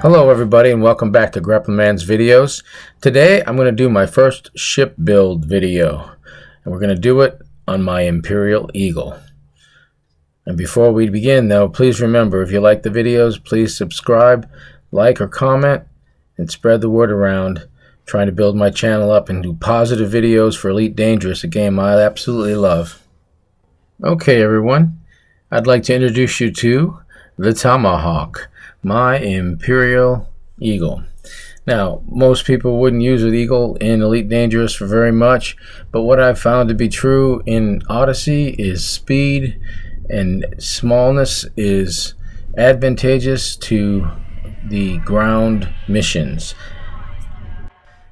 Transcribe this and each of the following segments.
Hello everybody and welcome back to Grappling Man's videos. Today I'm going to do my first ship build video and we're going to do it on my Imperial Eagle. And before we begin though, please remember, if you like the videos, please subscribe, like or comment, and spread the word around. Trying to build my channel up and do positive videos for Elite Dangerous, a game I absolutely love. Okay everyone, I'd like to introduce you to the Tomahawk, my Imperial Eagle. Now, most people wouldn't use an Eagle in Elite Dangerous for very much, but what I've found to be true in Odyssey is speed and smallness is advantageous to the ground missions.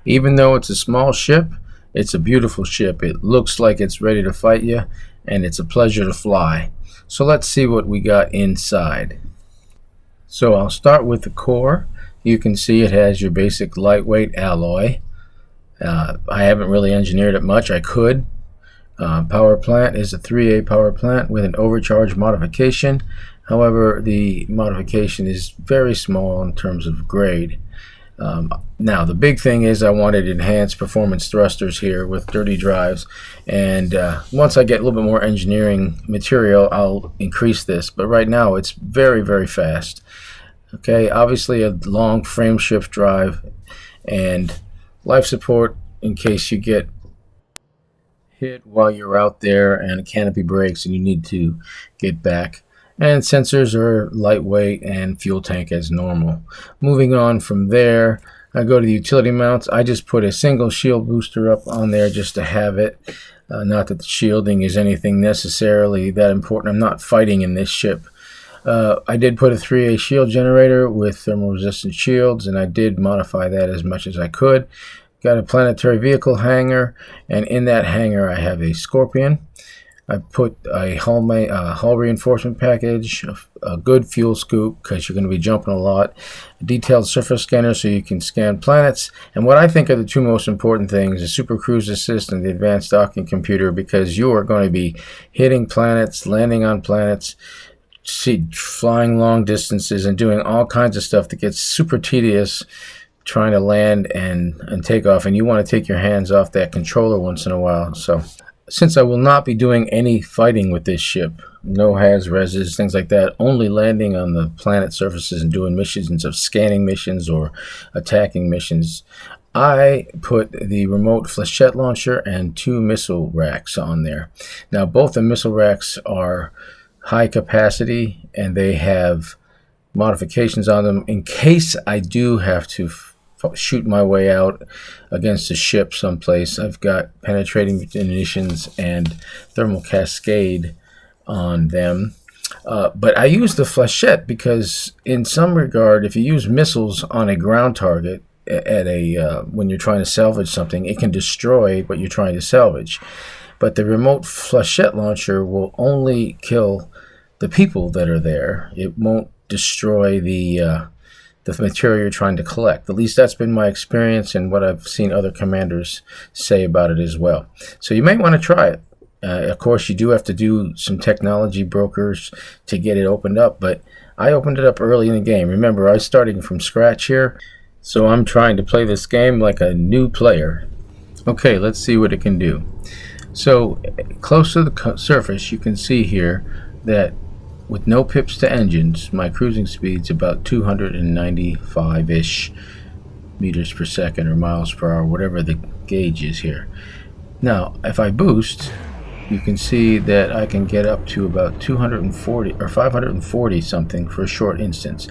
Even though it's a small ship, it's a beautiful ship. It looks like it's ready to fight you, and it's a pleasure to fly. So let's see what we got inside. So I'll start with the core. You can see it has your basic lightweight alloy. I haven't really engineered it much. I could. Power plant is a 3A power plant with an overcharge modification. However, the modification is very small in terms of grade. Now the big thing is I wanted enhanced performance thrusters here with dirty drives, and once I get a little bit more engineering material I'll increase this, but right now it's very fast. Okay, obviously a long frame shift drive and life support in case you get hit while you're out there and a canopy breaks and you need to get back. And sensors are lightweight and fuel tank as normal. Moving on from there, I go to the utility mounts. I just put a single shield booster up on there just to have it. Not that the shielding is anything necessarily that important. I'm not fighting in this ship. I did put a 3A shield generator with thermal resistant shields, and I did modify that as much as I could. Got a planetary vehicle hangar, and in that hangar I have a Scorpion. I put a hull reinforcement package, a good fuel scoop because you're going to be jumping a lot, a detailed surface scanner so you can scan planets, and what I think are the two most important things, the Super Cruise Assist and the advanced docking computer, because you are going to be hitting planets, landing on planets, flying long distances, and doing all kinds of stuff that gets super tedious trying to land and take off, and you want to take your hands off that controller once in a while. So since I will not be doing any fighting with this ship, no has-reses, things like that, only landing on the planet surfaces and doing missions of scanning missions or attacking missions, I put the remote flechette launcher and 2 missile racks on there. Now both the missile racks are high capacity and they have modifications on them in case I do have to shoot my way out against a ship someplace. I've got penetrating munitions and thermal cascade on them, but I use the flechette because in some regard, if you use missiles on a ground target at a when you're trying to salvage something, it can destroy what you're trying to salvage. But the remote flechette launcher will only kill the people that are there. It won't destroy the material you're trying to collect. At least that's been my experience and what I've seen other commanders say about it as well. So you might want to try it. Of course, you do have to do some technology brokers to get it opened up, but I opened it up early in the game. Remember, I was starting from scratch here, so I'm trying to play this game like a new player. Okay, let's see what it can do. So close to the surface, you can see here that with no pips to engines, my cruising speed's about 295-ish meters per second or miles per hour, whatever the gauge is here. Now, if I boost, you can see that I can get up to about 240 or 540 something for a short instance.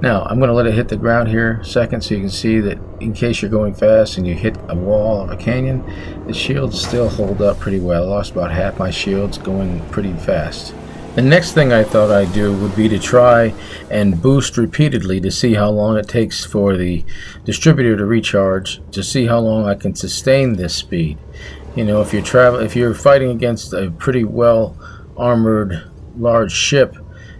Now, I'm going to let it hit the ground here a second so you can see that in case you're going fast and you hit a wall of a canyon, the shields still hold up pretty well. I lost about half my shields going pretty fast. The next thing I thought I'd do would be to try and boost repeatedly to see how long it takes for the distributor to recharge, to see how long I can sustain this speed. You know, if you're fighting against a pretty well armored large ship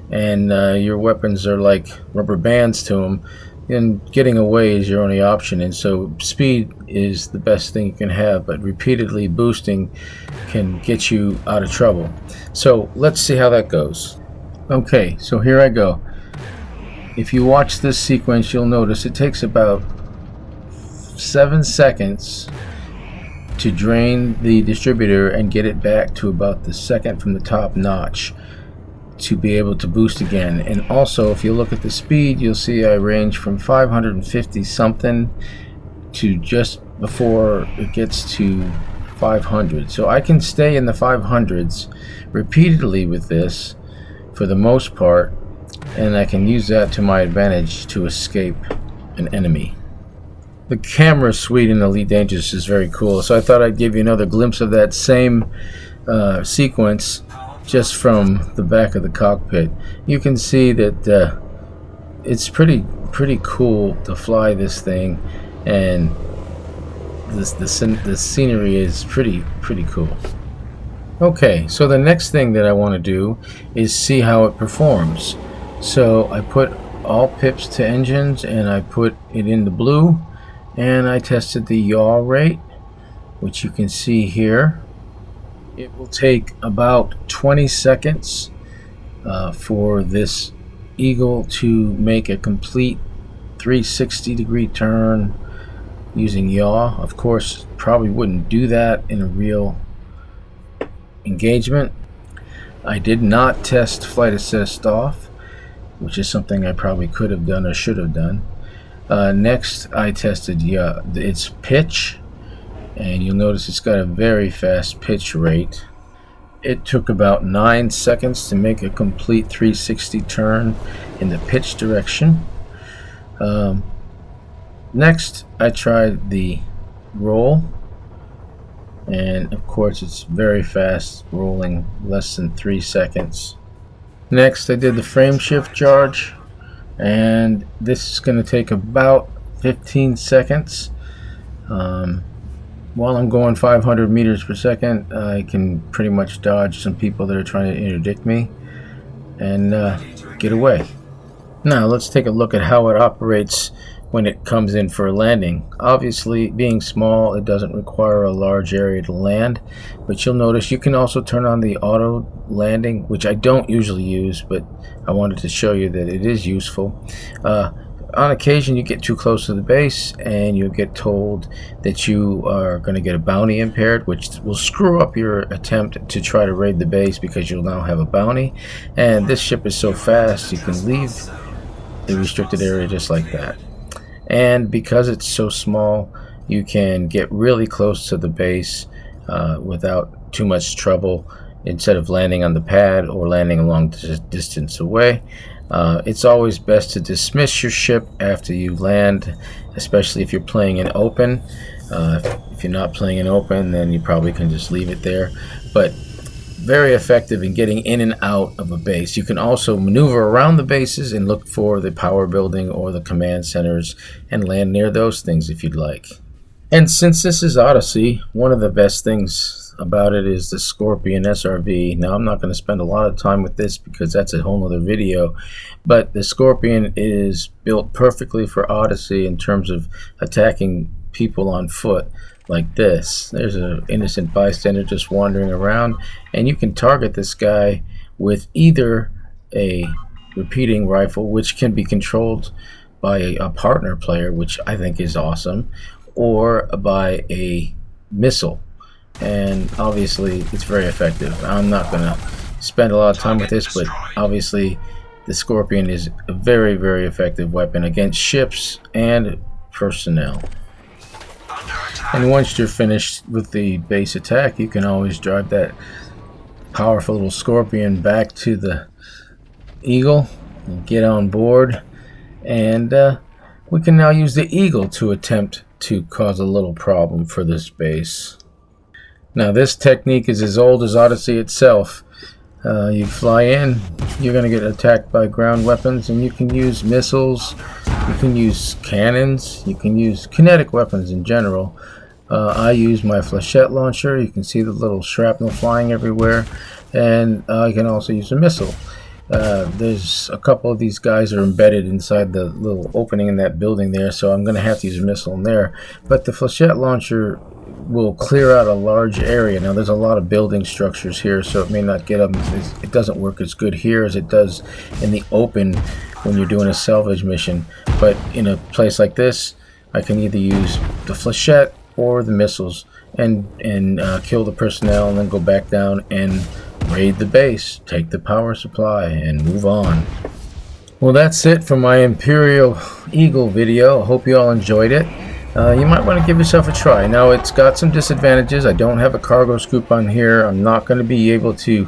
and your weapons are like rubber bands to them, then getting away is your only option, and so speed is the best thing you can have, but repeatedly boosting can get you out of trouble. So let's see how that goes. Okay, so here I go. if you watch this sequence, you'll notice it takes about 7 seconds to drain the distributor and get it back to about the second from the top notch to be able to boost again. And also, if you look at the speed, you'll see I range from 550 something to just before it gets to 500. So I can stay in the 500s repeatedly with this for the most part, and I can use that to my advantage to escape an enemy. The camera suite in Elite Dangerous is very cool, so I thought I'd give you another glimpse of that same sequence just from the back of the cockpit. You can see that it's pretty cool to fly this thing, and the scenery is pretty cool. Okay, so the next thing that I want to do is see how it performs. So I put all pips to engines and I put it in the blue, and I tested the yaw rate, which you can see here. It will take about 20 seconds for this Eagle to make a complete 360-degree turn using yaw. Of course, probably wouldn't do that in a real engagement. I did not test flight assist off, which is something I probably could have done or should have done. Next, I tested its pitch, and you'll notice it's got a very fast pitch rate. It took about 9 seconds to make a complete 360 turn in the pitch direction. Next, I tried the roll, and of course it's very fast, rolling less than 3 seconds. Next, I did the frame shift charge, and this is going to take about 15 seconds. While I'm going 500 meters per second, I can pretty much dodge some people that are trying to interdict me and get away. Now let's take a look at how it operates when it comes in for a landing. Obviously, being small, it doesn't require a large area to land, but you'll notice you can also turn on the auto landing, which I don't usually use, but I wanted to show you that it is useful. On occasion, you get too close to the base and you get told that you are going to get a bounty impaired, which will screw up your attempt to try to raid the base because you'll now have a bounty. And this ship is so fast, you can leave the restricted area just like that. And because it's so small, you can get really close to the base without too much trouble, instead of landing on the pad or landing a long distance away. It's always best to dismiss your ship after you land, especially if you're playing in open. If you're not playing in open, then you probably can just leave it there. But very effective in getting in and out of a base. You can also maneuver around the bases and look for the power building or the command centers and land near those things if you'd like. And since this is Odyssey, one of the best things about it is the Scorpion SRV. Now, I'm not going to spend a lot of time with this because that's a whole other video, but the Scorpion is built perfectly for Odyssey in terms of attacking people on foot like this. There's an innocent bystander just wandering around, and you can target this guy with either a repeating rifle, which can be controlled by a partner player, which I think is awesome, or by a missile. And obviously it's very effective. I'm not going to spend a lot of time with this, but obviously the Scorpion is a very, very effective weapon against ships and personnel. And once you're finished with the base attack, you can always drive that powerful little Scorpion back to the Eagle and get on board, and we can now use the Eagle to attempt to cause a little problem for this base. Now, this technique is as old as Odyssey itself. You fly in, you're going to get attacked by ground weapons, and you can use missiles, you can use cannons, you can use kinetic weapons in general. I use my flechette launcher. You can see the little shrapnel flying everywhere, and I can also use a missile. There's a couple of these guys are embedded inside the little opening in that building there, so I'm going to have to use a missile in there. But the flechette launcher will clear out a large area. Now there's a lot of building structures here, so it may not get them. It doesn't work as good here as it does in the open when you're doing a salvage mission. But in a place like this, I can either use the flechette or the missiles and kill the personnel, and then go back down and raid the base, take the power supply, and move on. Well, that's it for my Imperial Eagle video. I hope you all enjoyed it. You might want to give yourself a try. Now, it's got some disadvantages. I don't have a cargo scoop on here. I'm not going to be able to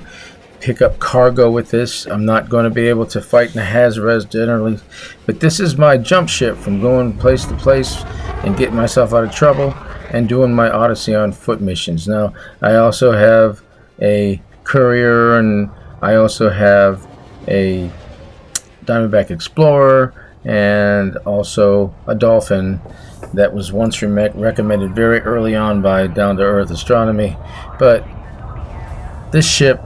pick up cargo with this. I'm not going to be able to fight in the Haz-Res generally. But this is my jump ship from going place to place and getting myself out of trouble and doing my Odyssey on foot missions. Now, I also have a courier, and I also have a Diamondback Explorer, and also a Dolphin that was once recommended very early on by Down to Earth Astronomy. But this ship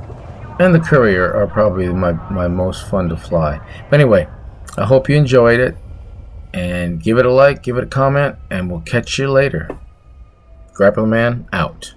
and the courier are probably my most fun to fly. But anyway, I hope you enjoyed it, and give it a like, give it a comment, and we'll catch you later. Grappler Man out.